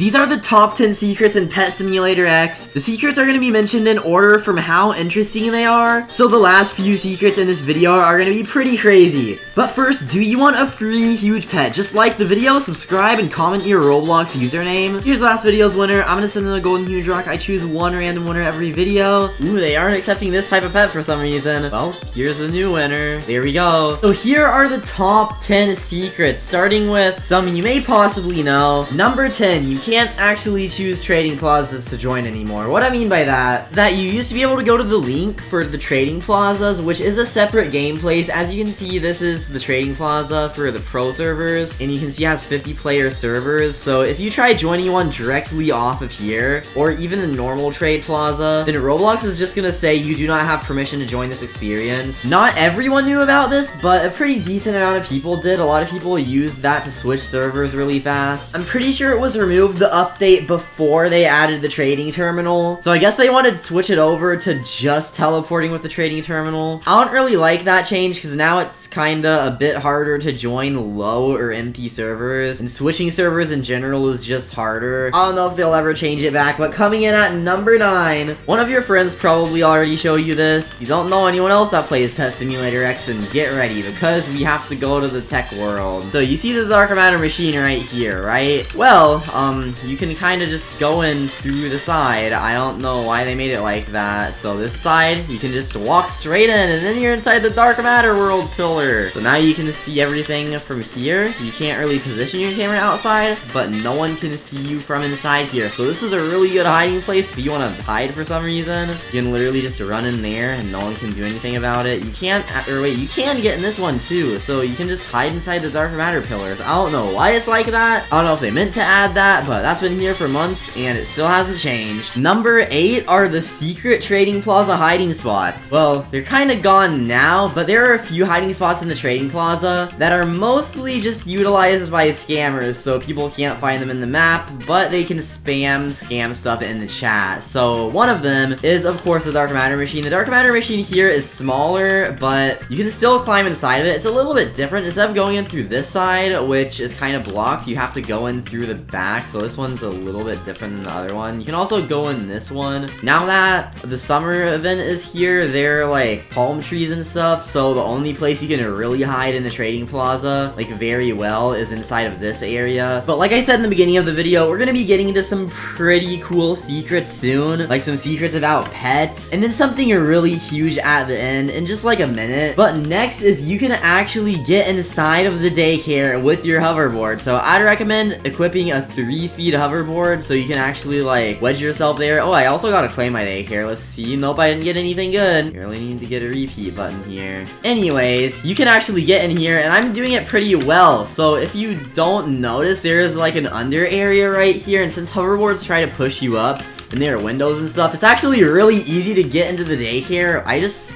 These are the top 10 secrets in Pet Simulator X. The secrets are going to be mentioned in order from how interesting they are, so the last few secrets in this video are going to be pretty crazy. But first, do you want a free huge pet? Just like the video, subscribe, and comment your Roblox username. Here's the last video's winner. I'm going to send them a golden huge rock. I choose one random winner every video. Ooh, they aren't accepting this type of pet for some reason. Well, here's the new winner. There we go. So here are the top 10 secrets, starting with some you may possibly know. Number 10, you can't actually choose trading plazas to join anymore. What I mean by that you used to be able to go to the link for the trading plazas, which is a separate game place. As you can see, this is the trading plaza for the pro servers, and you can see it has 50 player servers. So if you try joining one directly off of here, or even the normal trade plaza, then Roblox is just gonna say you do not have permission to join this experience. Not everyone knew about this, but a pretty decent amount of people did. A lot of people used that to switch servers really fast. I'm pretty sure it was removed the update before they added the trading terminal, so I guess they wanted to switch it over to just teleporting with the trading terminal. I don't really like that change because now it's kinda a bit harder to join low or empty servers, and switching servers in general is just harder. I don't know if they'll ever change it back, but coming in at number 9, one of your friends probably already showed you this. If you don't know anyone else that plays Pet Simulator X, then get ready because we have to go to the tech world. So you see the dark matter machine right here, right? Well, you can kind of just go in through the side. I don't know why they made it like that. So this side, you can just walk straight in, and then you're inside the dark matter world pillar. So now you can see everything from here. You can't really position your camera outside, but no one can see you from inside here. So this is a really good hiding place if you want to hide for some reason. You can literally just run in there, and no one can do anything about it. You can't, or wait, you can get in this one too. So you can just hide inside the dark matter pillars. I don't know why it's like that. I don't know if they meant to add that, but that's been here for months and it still hasn't changed. Number 8 are the secret trading plaza hiding spots. Well, they're kind of gone now, but there are a few hiding spots in the trading plaza that are mostly just utilized by scammers, so people can't find them in the map, but they can scam stuff in the chat. So one of them is, of course, the dark matter machine. The dark matter machine here is smaller, but you can still climb inside of it. It's a little bit different. Instead of going in through this side, which is kind of blocked, you have to go in through the back. So this one's a little bit different than the other one. You can also go in this one. Now that the summer event is here, there are like palm trees and stuff, so the only place you can really hide in the trading plaza, like very well, is inside of this area. But like I said in the beginning of the video, we're gonna be getting into some pretty cool secrets soon, like some secrets about pets, and then something really huge at the end in just like a minute. But next is you can actually get inside of the daycare with your hoverboard. So I'd recommend equipping a 3-speed hoverboard so you can actually like wedge yourself there. Oh, I also gotta claim my daycare. Let's see. Nope, I didn't get anything good. You really need to get a repeat button here. Anyways, you can actually get in here, and I'm doing it pretty well. So if you don't notice, there is like an under area right here, and since hoverboards try to push you up, and there are windows and stuff, it's actually really easy to get into the daycare.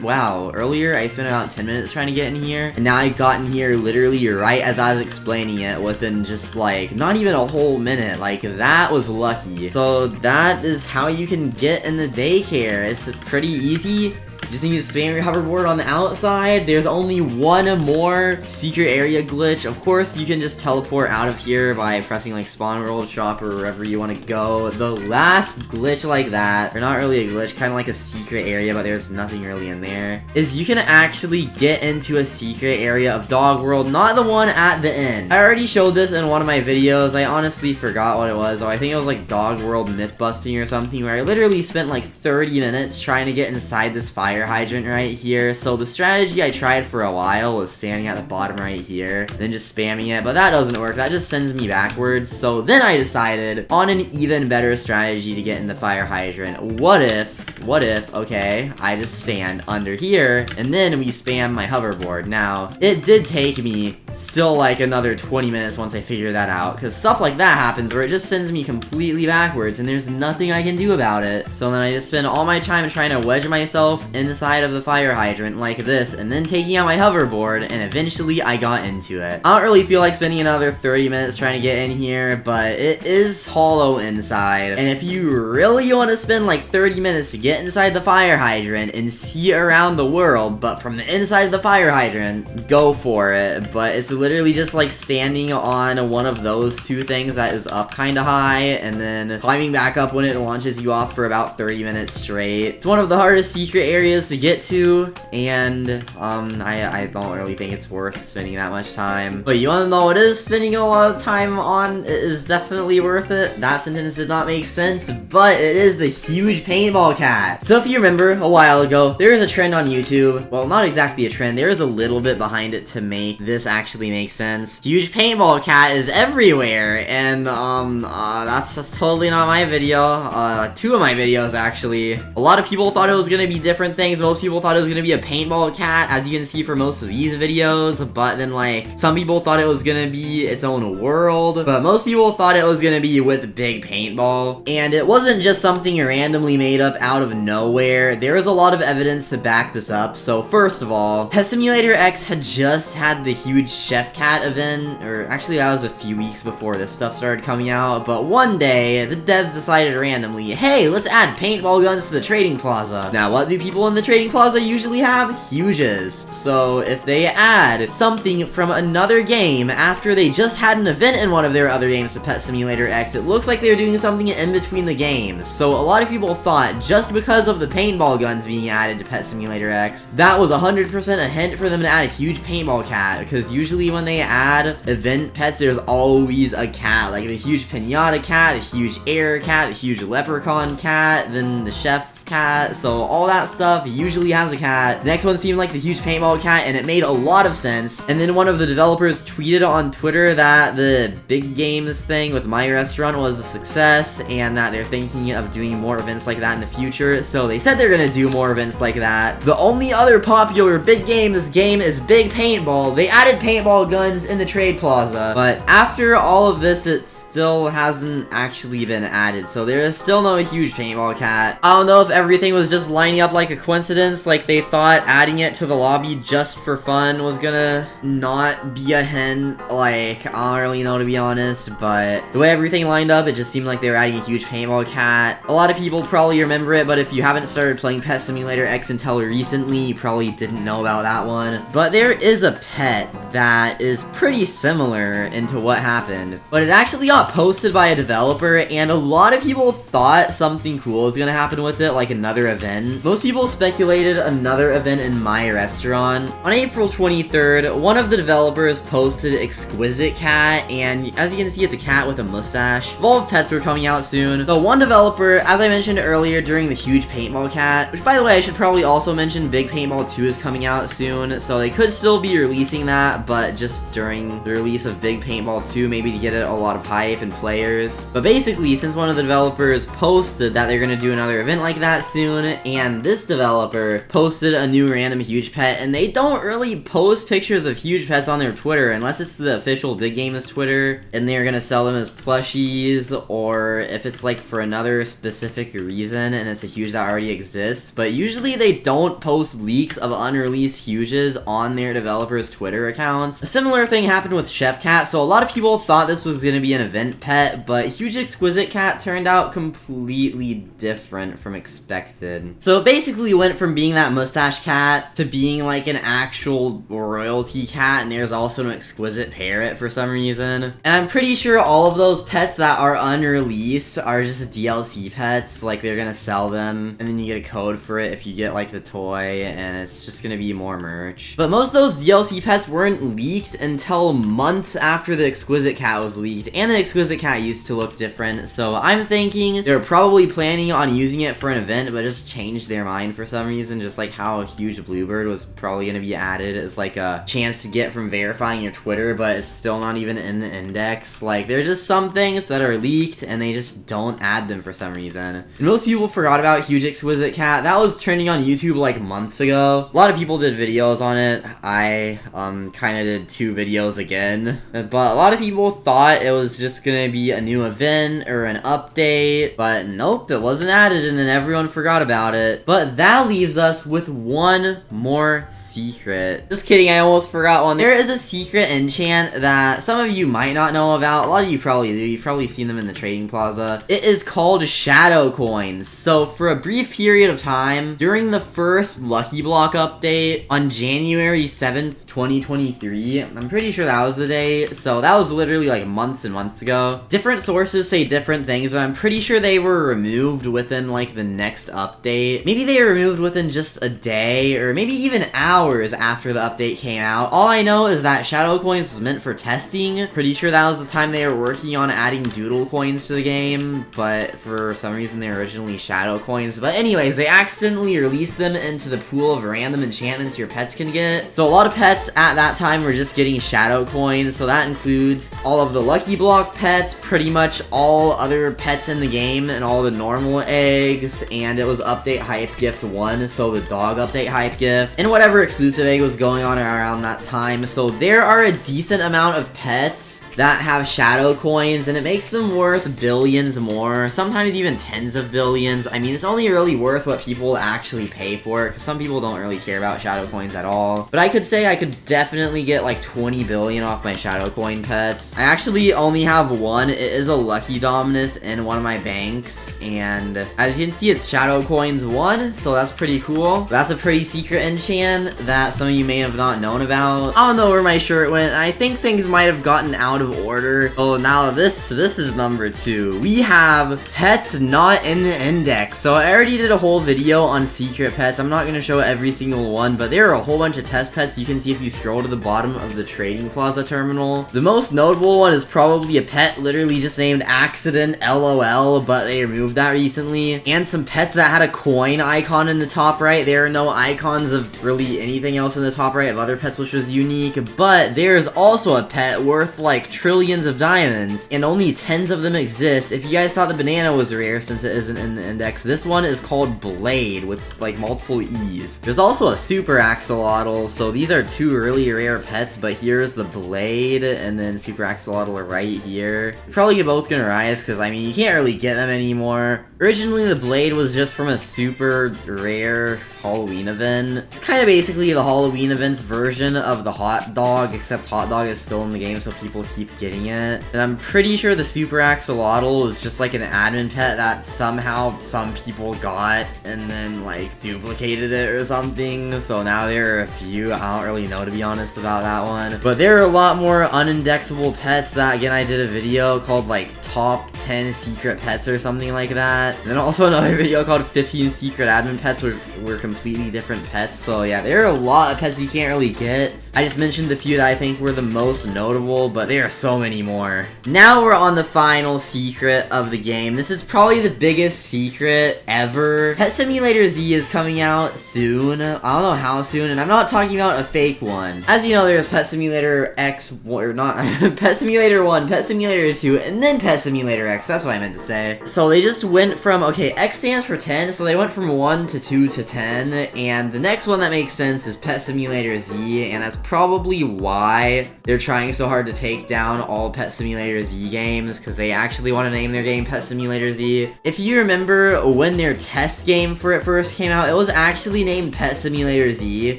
Wow, earlier I spent about 10 minutes trying to get in here, and now I got in here literally right as I was explaining it within just like, not even a whole minute. Like, that was lucky. So that is how you can get in the daycare. It's pretty easy. You just need to spam your hoverboard on the outside. There's only one more secret area glitch. Of course, you can just teleport out of here by pressing like spawn world shop or wherever you want to go. The last glitch like that, or not really a glitch, kind of like a secret area, but there's nothing really in there, is you can actually get into a secret area of Dog World, not the one at the end. I already showed this in one of my videos. I honestly forgot what it was. I think it was like Dog World myth busting or something, where I literally spent like 30 minutes trying to get inside this fire hydrant right here. So the strategy I tried for a while was standing at the bottom right here, then just spamming it, but that doesn't work. That just sends me backwards. So then I decided on an even better strategy to get in the fire hydrant. What if, okay, I just stand under here, and then we spam my hoverboard. Now, it did take me still like another 20 minutes once I figured that out, because stuff like that happens where it just sends me completely backwards, and there's nothing I can do about it. So then I just spend all my time trying to wedge myself inside of the fire hydrant like this, and then taking out my hoverboard, and eventually I got into it. I don't really feel like spending another 30 minutes trying to get in here, but it is hollow inside, and if you really want to spend like 30 minutes to get inside the fire hydrant and see around the world, but from the inside of the fire hydrant, go for it. But it's It's literally just like standing on one of those two things that is up kind of high, and then climbing back up when it launches you off for about 30 minutes straight. It's one of the hardest secret areas to get to, and I don't really think it's worth spending that much time. But you wanna know what is spending a lot of time on? It is definitely worth it. That sentence did not make sense, but it is the huge Paintball Cat. So if you remember a while ago, there is a trend on YouTube. Well, not exactly a trend. There is a little bit behind it to make this actually make sense. Huge Paintball Cat is everywhere, and that's totally not my video. Two of my videos actually. A lot of people thought it was gonna be different things. Most people thought it was gonna be a Paintball Cat, as you can see for most of these videos, but then like some people thought it was gonna be its own world, but most people thought it was gonna be with big paintball. And it wasn't just something randomly made up out of nowhere. There is a lot of evidence to back this up. So first of all, Pet Simulator X had just had the huge Chef Cat event, or actually that was a few weeks before this stuff started coming out, but one day the devs decided randomly, hey, let's add paintball guns to the trading plaza. Now what do people in the trading plaza usually have? Huges. So if they add something from another game after they just had an event in one of their other games to Pet Simulator X, it looks like they're doing something in between the games. So a lot of people thought just because of the paintball guns being added to Pet Simulator X, that was 100% a hint for them to add a huge Paintball Cat, because usually when they add event pets, there's always a cat, like the huge Pinata Cat, the huge Air Cat, the huge Leprechaun Cat, then the Chef Cat, so all that stuff usually has a cat. The next one seemed like the huge Paintball Cat, and it made a lot of sense. And then one of the developers tweeted on Twitter that the big games thing with My Restaurant was a success, and that they're thinking of doing more events like that in the future, so they said they're gonna do more events like that. The only other popular big games game is Big Paintball. They added paintball guns in the trade plaza, but after all of this, it still hasn't actually been added, so there is still no huge Paintball Cat. I don't know if everything was just lining up like a coincidence, like they thought adding it to the lobby just for fun was gonna not be a hint. Like, I don't really know, to be honest, but the way everything lined up, it just seemed like they were adding a huge Paintball Cat. A lot of people probably remember it, but if you haven't started playing Pet Simulator X until recently, you probably didn't know about that one. But there is a pet that is pretty similar into what happened, but it actually got posted by a developer, and a lot of people thought something cool was gonna happen with it, like another event. Most people speculated another event in My Restaurant. On April 23rd, one of the developers posted Exquisite Cat, and as you can see, it's a cat with a mustache. Evolved pets were coming out soon. The one developer, as I mentioned earlier during the huge Paintball Cat, which by the way, I should probably also mention Big Paintball 2 is coming out soon, so they could still be releasing that, but just during the release of Big Paintball 2, maybe to get it a lot of hype and players. But basically, since one of the developers posted that they're gonna do another event like that soon, and this developer posted a new random huge pet, and they don't really post pictures of huge pets on their Twitter unless it's the official Big Games Twitter, and they're gonna sell them as plushies, or if it's like for another specific reason and it's a huge that already exists. But usually they don't post leaks of unreleased huges on their developers' Twitter accounts. A similar thing happened with Chef Cat, so a lot of people thought this was gonna be an event pet, but huge Exquisite Cat turned out completely different from expected. So it basically went from being that mustache cat to being like an actual royalty cat, and there's also an exquisite parrot for some reason. And I'm pretty sure all of those pets that are unreleased are just DLC pets, like they're gonna sell them, and then you get a code for it if you get like the toy, and it's just gonna be more merch. But most of those DLC pets weren't leaked until months after the Exquisite Cat was leaked, and the Exquisite Cat used to look different, so I'm thinking they're probably planning on using it for an event, but just changed their mind for some reason, just like how a huge Bluebird was probably gonna be added as like a chance to get from verifying your Twitter, but it's still not even in the index. Like, there's just some things that are leaked, and they just don't add them for some reason. And most people forgot about huge Exquisite Cat. That was trending on YouTube like months ago. A lot of people did videos on it. I kind of did 2 videos again, but a lot of people thought it was just gonna be a new event or an update, but nope, it wasn't added, and then everyone everyone forgot about it. But that leaves us with one more secret. Just kidding, I almost forgot one. There is a secret enchant that some of you might not know about. A lot of you probably do. You've probably seen them in the trading plaza. It is called shadow coins. So for a brief period of time, during the first Lucky Block update on January 7th, 2023, I'm pretty sure that was the day. So that was literally like months and months ago. Different sources say different things, but I'm pretty sure they were removed within like the next update. Maybe they were removed within just a day or maybe even hours after the update came out. All I know is that shadow coins was meant for testing. Pretty sure that was the time they were working on adding doodle coins to the game, but for some reason they were originally shadow coins. But anyways, they accidentally released them into the pool of random enchantments your pets can get. So a lot of pets at that time were just getting shadow coins, so that includes all of the Lucky Block pets, pretty much all other pets in the game, and all the normal eggs, and it was update hype gift 1, so the dog update hype gift, and whatever exclusive egg was going on around that time. So there are a decent amount of pets that have shadow coins, and it makes them worth billions more, sometimes even tens of billions. I mean, it's only really worth what people actually pay for it, because some people don't really care about shadow coins at all. But I could say I could definitely get like 20 billion off my shadow coin pets. I actually only have one. It is a Lucky Dominus in one of my banks, and as you can see, it's shadow coins 1, so that's pretty cool. That's a pretty secret enchant that some of you may have not known about. I don't know where my shirt went. I think things might have gotten out of order. Oh, now this is number 2. We have pets not in the index. So I already did a whole video on secret pets. I'm not going to show every single one, but there are a whole bunch of test pets you can see if you scroll to the bottom of the trading plaza terminal. The most notable one is probably a pet literally just named Accident LOL, but they removed that recently. And some pets that had a coin icon in the top right. There are no icons of really anything else in the top right of other pets, which was unique. But there's also a pet worth like trillions of diamonds, and only tens of them exist. If you guys thought the banana was rare since it isn't in the index, this one is called Blade with like multiple E's. There's also a super axolotl, so these are two really rare pets, but here's the Blade and then super axolotl are right here. You're probably both gonna rise because I mean you can't really get them anymore. Originally the Blade was just from a super rare Halloween event. It's kind of basically the Halloween event's version of the hot dog, except hot dog is still in the game so people keep getting it. And I'm pretty sure the super axolotl is just like an admin pet that somehow some people got and then like duplicated it or something. So now there are a few. I don't really know, to be honest, about that one. But there are a lot more unindexable pets that, again, I did a video called like top 10 secret pets or something like that. And then also another video called 15 secret admin pets, which were completely different pets. So yeah, there are a lot of pets you can't really get. I just mentioned the few that I think were the most notable, but there are so many more. Now we're on the final secret of the game. This is probably the biggest secret ever. Pet Simulator Z is coming out soon. I don't know how soon, and I'm not talking about a fake one. As you know, there's Pet Simulator X, or not, Pet Simulator 1, Pet Simulator 2, and then Pet Simulator X. That's what I meant to say. So they just went from, okay, X stands for 10, so they went from 1 to 2 to 10, and the next one that makes sense is Pet Simulator Z, and that's probably why they're trying so hard to take down all Pet Simulator Z games, because they actually want to name their game Pet Simulator Z. If you remember when their test game for it first came out, it was actually named Pet Simulator Z.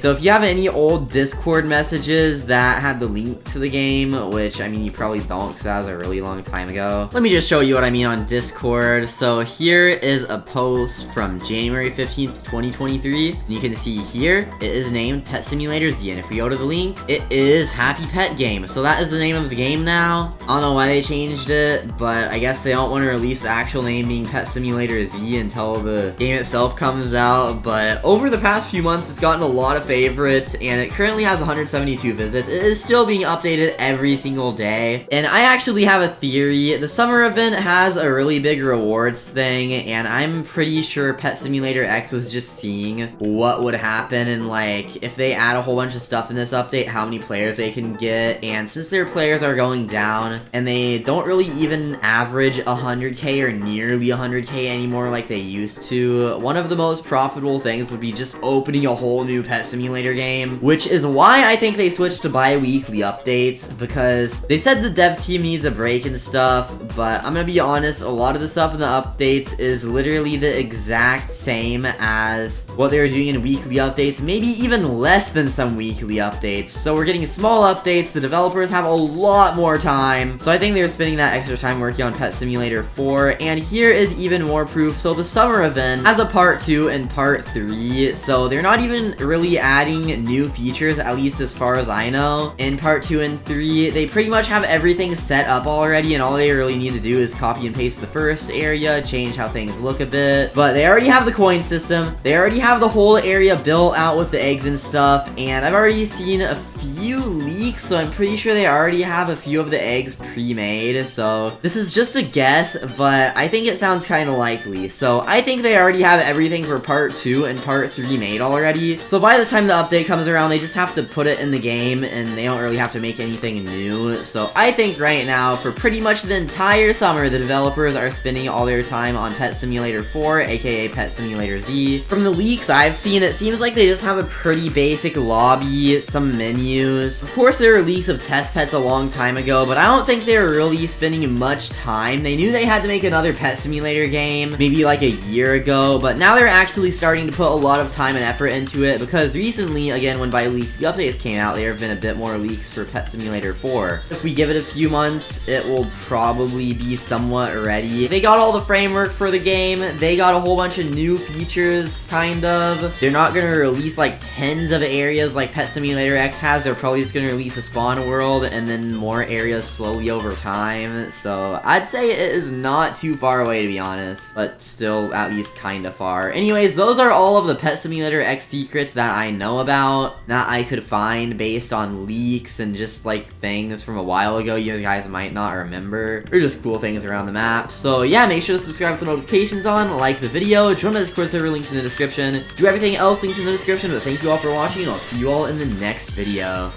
So if you have any old Discord messages that had the link to the game, which I mean you probably don't because that was a really long time ago, let me just show you what I mean on Discord. So here is a post from January 15th, 2023, and you can see here it is named Pet Simulator Z, and if we go to the link, it is Happy Pet Game. So that is the name of the game now. I don't know why they changed it, but I guess they don't want to release the actual name being Pet Simulator Z until the game itself comes out. But over the past few months, it's gotten a lot of favorites, and it currently has 172 visits. It is still being updated every single day, and I actually have a theory. The summer event has a really big rewards thing, and I'm pretty sure Pet Simulator X was just seeing what would happen, and like if they add a whole bunch of stuff in this update, how many players they can get. And since their players are going down and they don't really even average 100k or nearly 100k anymore like they used to, one of the most profitable things would be just opening a whole new Pet Simulator game, which is why I think they switched to bi-weekly updates, because they said the dev team needs a break and stuff. But I'm gonna be honest, a lot of the stuff in the updates is literally the the exact same as what they were doing in weekly updates, maybe even less than some weekly updates. So we're getting small updates. The developers have a lot more time. So I think they're spending that extra time working on Pet Simulator 4. And here is even more proof. So the summer event has a part 2 and part 3. So they're not even really adding new features, at least as far as I know. In part 2 and 3, they pretty much have everything set up already, and all they really need to do is copy and paste the first area, change how things look a bit. But they already have the coin system. They already have the whole area built out with the eggs and stuff, and I've already seen a few leaks, so I'm pretty sure they already have a few of the eggs pre-made. So this is just a guess, but I think it sounds kind of likely. So I think they already have everything for part 2 and part 3 made already. So by the time the update comes around, they just have to put it in the game, and they don't really have to make anything new. So I think right now, for pretty much the entire summer, the developers are spending all their time on Pet Simulator 4, aka Pet Simulator Z. From the leaks I've seen, it seems like they just have a pretty basic lobby, some menus. Of course, there were leaks of test pets a long time ago, but I don't think they were really spending much time. They knew they had to make another Pet Simulator game, maybe like a year ago, but now they're actually starting to put a lot of time and effort into it, because recently, again, when bi-weekly updates came out, there have been a bit more leaks for Pet Simulator 4. If we give it a few months, it will probably be somewhat ready. They got all the framework for the game. They got a whole bunch of new features, kind of. They're not gonna release like tens of areas like Pet Simulator X has. They're probably just gonna release a spawn world and then more areas slowly over time. So I'd say it is not too far away, to be honest, but still at least kind of far. Anyways, those are all of the Pet Simulator X secrets that I know about, that I could find based on leaks and just like things from a while ago you guys might not remember, or just cool things around the map. So yeah, make sure to subscribe with the notifications on, like the video, join my Discord server, linked in the description, do everything else linked in the description. But thank you all for watching, and I'll see you all in the next video.